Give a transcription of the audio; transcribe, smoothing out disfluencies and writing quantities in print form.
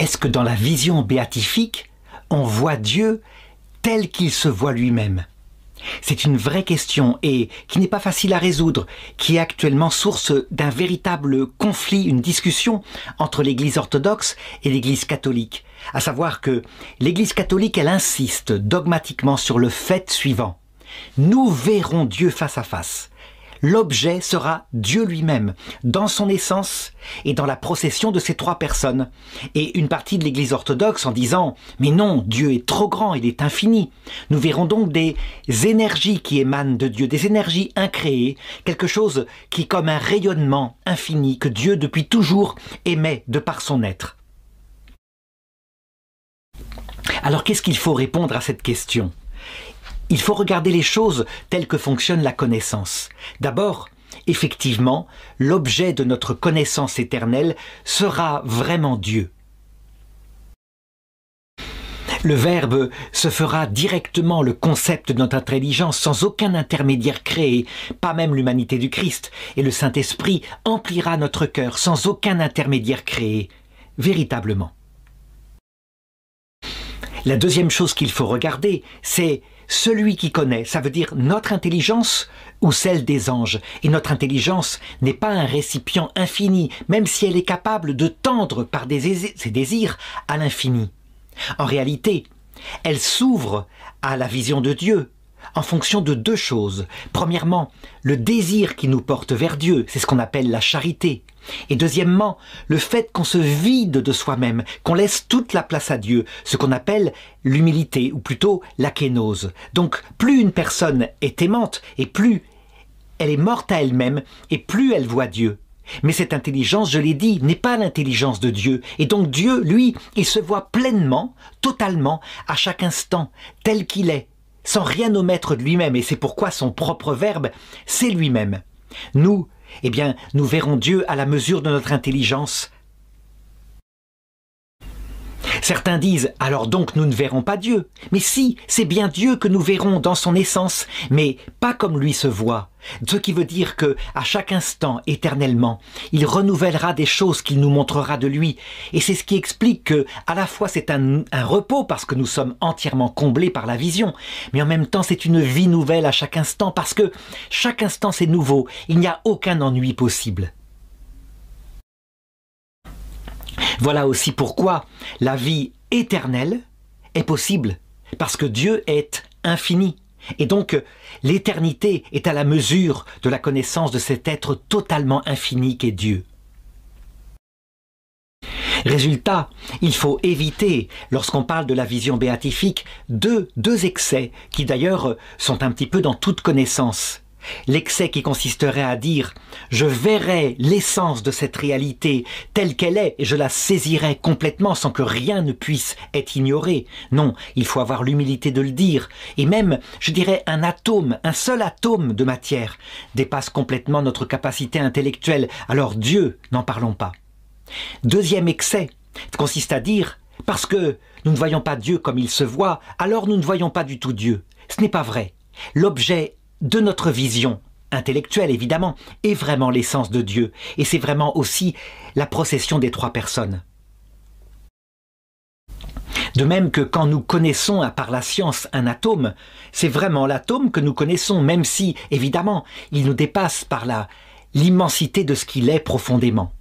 est-ce que dans la vision béatifique, on voit Dieu tel qu'il se voit lui-même? C'est une vraie question et qui n'est pas facile à résoudre, qui est actuellement source d'un véritable conflit, une discussion entre l'Église orthodoxe et l'Église catholique. À savoir que l'Église catholique, elle insiste dogmatiquement sur le fait suivant. Nous verrons Dieu face à face. L'objet sera Dieu lui-même, dans son essence et dans la procession de ces trois personnes. Et une partie de l'Église orthodoxe en disant « Mais non, Dieu est trop grand, il est infini ». Nous verrons donc des énergies qui émanent de Dieu, des énergies incréées, quelque chose qui est comme un rayonnement infini que Dieu depuis toujours émet de par son être. Alors qu'est-ce qu'il faut répondre à cette question ? Il faut regarder les choses telles que fonctionne la connaissance. D'abord, effectivement, l'objet de notre connaissance éternelle sera vraiment Dieu. Le Verbe se fera directement le concept de notre intelligence sans aucun intermédiaire créé, pas même l'humanité du Christ, et le Saint-Esprit emplira notre cœur sans aucun intermédiaire créé, véritablement. La deuxième chose qu'il faut regarder, c'est celui qui connaît, ça veut dire notre intelligence ou celle des anges. Et notre intelligence n'est pas un récipient infini, même si elle est capable de tendre par ses désirs à l'infini. En réalité, elle s'ouvre à la vision de Dieu en fonction de deux choses. Premièrement, le désir qui nous porte vers Dieu, c'est ce qu'on appelle la charité. Et deuxièmement, le fait qu'on se vide de soi-même, qu'on laisse toute la place à Dieu, ce qu'on appelle l'humilité, ou plutôt la kénose. Donc, plus une personne est aimante, et plus elle est morte à elle-même, et plus elle voit Dieu. Mais cette intelligence, je l'ai dit, n'est pas l'intelligence de Dieu. Et donc Dieu, lui, il se voit pleinement, totalement, à chaque instant, tel qu'il est, sans rien omettre de lui-même. Et c'est pourquoi son propre Verbe, c'est lui-même. Nous, eh bien, nous verrons Dieu à la mesure de notre intelligence. Certains disent, alors donc nous ne verrons pas Dieu. Mais si, c'est bien Dieu que nous verrons dans son essence, mais pas comme lui se voit. Ce qui veut dire que, à chaque instant, éternellement, il renouvellera des choses qu'il nous montrera de lui. Et c'est ce qui explique que, à la fois c'est un repos parce que nous sommes entièrement comblés par la vision, mais en même temps c'est une vie nouvelle à chaque instant parce que chaque instant c'est nouveau. Il n'y a aucun ennui possible. Voilà aussi pourquoi la vie éternelle est possible, parce que Dieu est infini. Et donc, l'éternité est à la mesure de la connaissance de cet être totalement infini qu'est Dieu. Résultat, il faut éviter, lorsqu'on parle de la vision béatifique, deux excès qui d'ailleurs sont un petit peu dans toute connaissance. L'excès qui consisterait à dire « je verrai l'essence de cette réalité telle qu'elle est et je la saisirai complètement sans que rien ne puisse être ignoré ». Non, il faut avoir l'humilité de le dire. Et même, je dirais, un atome, un seul atome de matière dépasse complètement notre capacité intellectuelle. Alors Dieu, n'en parlons pas. Deuxième excès consiste à dire « parce que nous ne voyons pas Dieu comme il se voit, alors nous ne voyons pas du tout Dieu ». Ce n'est pas vrai. L'objet de notre vision intellectuelle, évidemment, est vraiment l'essence de Dieu. Et c'est vraiment aussi la procession des trois personnes. De même que quand nous connaissons par la science un atome, c'est vraiment l'atome que nous connaissons, même si, évidemment, il nous dépasse par l'immensité de ce qu'il est profondément.